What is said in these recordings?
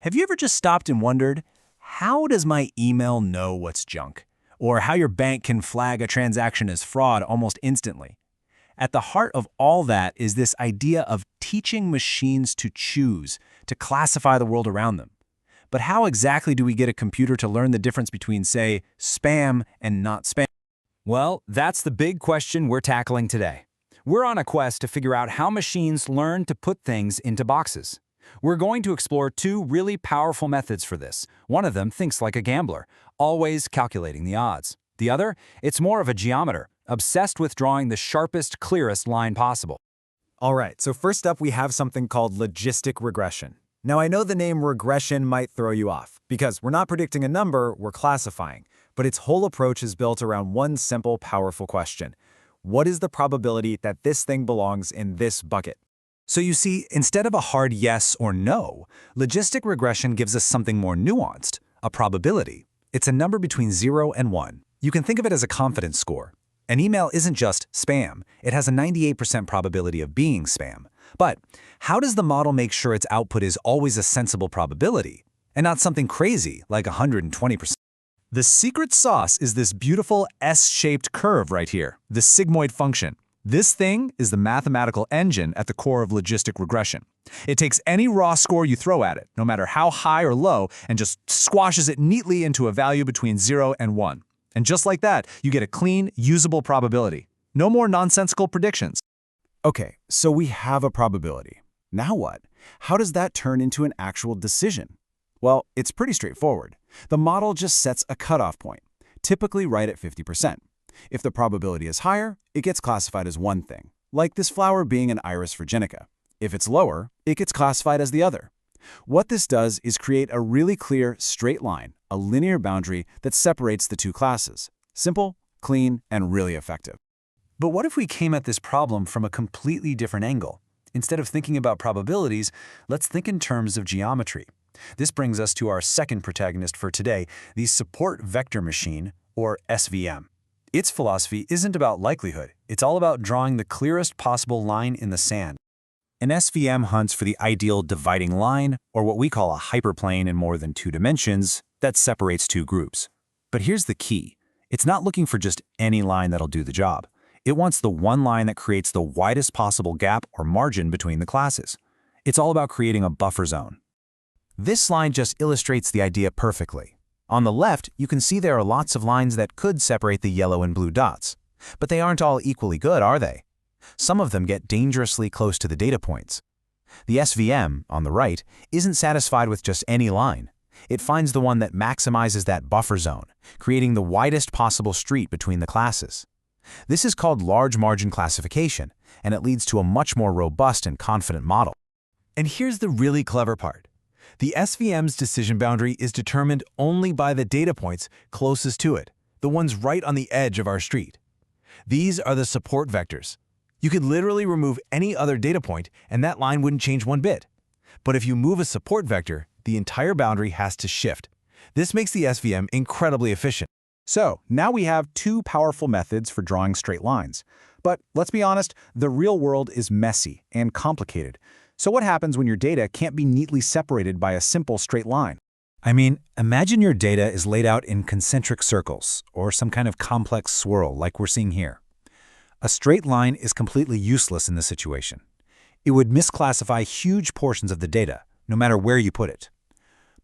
Have you ever just stopped and wondered, how does my email know what's junk? Or how your bank can flag a transaction as fraud almost instantly? At the heart of all that is this idea of teaching machines to choose, to classify the world around them. But how exactly do we get a computer to learn the difference between, say, spam and not spam? Well, that's the big question we're tackling today. We're on a quest to figure out how machines learn to put things into boxes. We're going to explore two really powerful methods for this. One of them thinks like a gambler, always calculating the odds. The other, it's more of a geometer, obsessed with drawing the sharpest, clearest line possible. All right, so first up we have something called logistic regression. Now I know the name regression might throw you off, because we're not predicting a number, we're classifying. But its whole approach is built around one simple, powerful question. What is the probability that this thing belongs in this bucket? So you see, instead of a hard yes or no, logistic regression gives us something more nuanced, a probability. It's a number between 0 and 1. You can think of it as a confidence score. An email isn't just spam, it has a 98% probability of being spam. But how does the model make sure its output is always a sensible probability, and not something crazy like 120%? The secret sauce is this beautiful S-shaped curve right here, the sigmoid function. This thing is the mathematical engine at the core of logistic regression. It takes any raw score you throw at it, no matter how high or low, and just squashes it neatly into a value between 0 and 1. And just like that, you get a clean, usable probability. No more nonsensical predictions. Okay, so we have a probability. Now what? How does that turn into an actual decision? Well, it's pretty straightforward. The model just sets a cutoff point, typically right at 50%. If the probability is higher, it gets classified as one thing, like this flower being an Iris virginica. If it's lower, it gets classified as the other. What this does is create a really clear, straight line, a linear boundary that separates the two classes. Simple, clean, and really effective. But what if we came at this problem from a completely different angle? Instead of thinking about probabilities, let's think in terms of geometry. This brings us to our second protagonist for today, the support vector machine, or SVM. Its philosophy isn't about likelihood, it's all about drawing the clearest possible line in the sand. An SVM hunts for the ideal dividing line, or what we call a hyperplane in more than 2 dimensions, that separates two groups. But here's the key. It's not looking for just any line that'll do the job. It wants the one line that creates the widest possible gap or margin between the classes. It's all about creating a buffer zone. This line just illustrates the idea perfectly. On the left, you can see there are lots of lines that could separate the yellow and blue dots. But they aren't all equally good, are they? Some of them get dangerously close to the data points. The SVM, on the right, isn't satisfied with just any line. It finds the one that maximizes that buffer zone, creating the widest possible street between the classes. This is called large margin classification, and it leads to a much more robust and confident model. And here's the really clever part. The SVM's decision boundary is determined only by the data points closest to it, the ones right on the edge of our street. These are the support vectors. You could literally remove any other data point and that line wouldn't change one bit. But if you move a support vector, the entire boundary has to shift. This makes the SVM incredibly efficient. So, now we have two powerful methods for drawing straight lines. But let's be honest, the real world is messy and complicated. So what happens when your data can't be neatly separated by a simple straight line? I mean, imagine your data is laid out in concentric circles, or some kind of complex swirl like we're seeing here. A straight line is completely useless in this situation. It would misclassify huge portions of the data, no matter where you put it.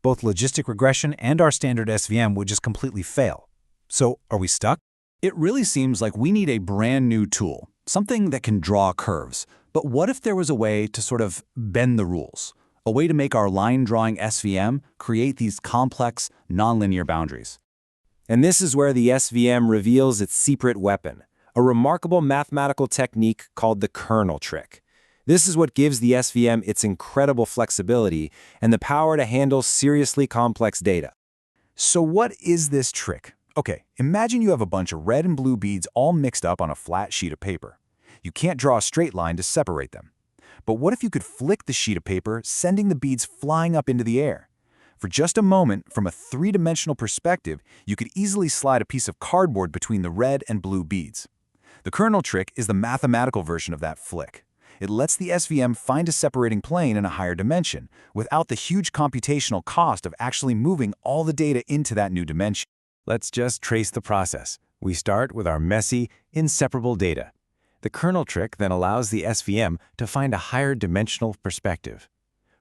Both logistic regression and our standard SVM would just completely fail. So, are we stuck? It really seems like we need a brand new tool, something that can draw curves. But what if there was a way to sort of bend the rules? A way to make our line-drawing SVM create these complex, nonlinear boundaries? And this is where the SVM reveals its secret weapon, a remarkable mathematical technique called the kernel trick. This is what gives the SVM its incredible flexibility and the power to handle seriously complex data. So what is this trick? Okay, imagine you have a bunch of red and blue beads all mixed up on a flat sheet of paper. You can't draw a straight line to separate them. But what if you could flick the sheet of paper, sending the beads flying up into the air? For just a moment, from a three-dimensional perspective, you could easily slide a piece of cardboard between the red and blue beads. The kernel trick is the mathematical version of that flick. It lets the SVM find a separating plane in a higher dimension, without the huge computational cost of actually moving all the data into that new dimension. Let's just trace the process. We start with our messy, inseparable data. The kernel trick then allows the SVM to find a higher dimensional perspective.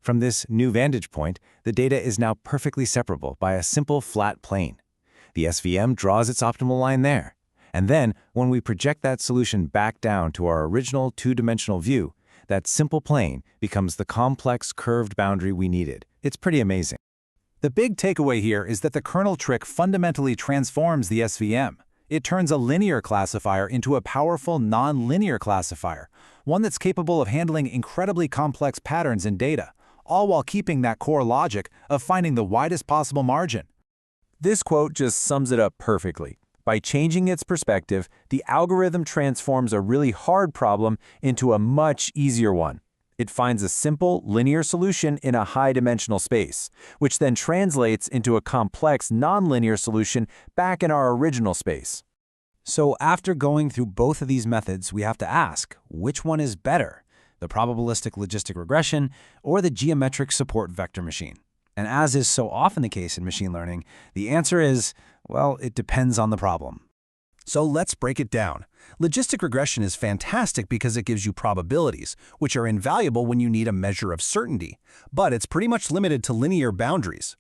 From this new vantage point, the data is now perfectly separable by a simple flat plane. The SVM draws its optimal line there. And then, when we project that solution back down to our original two-dimensional view, that simple plane becomes the complex curved boundary we needed. It's pretty amazing. The big takeaway here is that the kernel trick fundamentally transforms the SVM. It turns a linear classifier into a powerful non-linear classifier, one that's capable of handling incredibly complex patterns in data, all while keeping that core logic of finding the widest possible margin. This quote just sums it up perfectly. By changing its perspective, the algorithm transforms a really hard problem into a much easier one. It finds a simple, linear solution in a high-dimensional space, which then translates into a complex, nonlinear solution back in our original space. So after going through both of these methods, we have to ask, which one is better, the probabilistic logistic regression or the geometric support vector machine? And as is so often the case in machine learning, the answer is, well, it depends on the problem. So let's break it down. Logistic regression is fantastic because it gives you probabilities, which are invaluable when you need a measure of certainty, but it's pretty much limited to linear boundaries.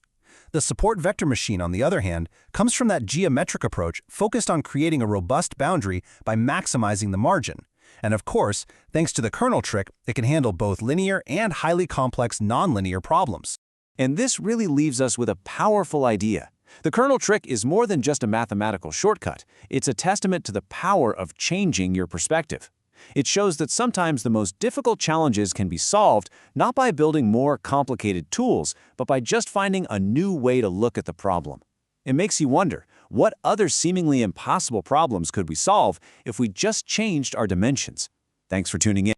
The support vector machine, on the other hand, comes from that geometric approach focused on creating a robust boundary by maximizing the margin. And of course, thanks to the kernel trick, it can handle both linear and highly complex nonlinear problems. And this really leaves us with a powerful idea. The kernel trick is more than just a mathematical shortcut. It's a testament to the power of changing your perspective. It shows that sometimes the most difficult challenges can be solved not by building more complicated tools, but by just finding a new way to look at the problem. It makes you wonder, what other seemingly impossible problems could we solve if we just changed our dimensions? Thanks for tuning in.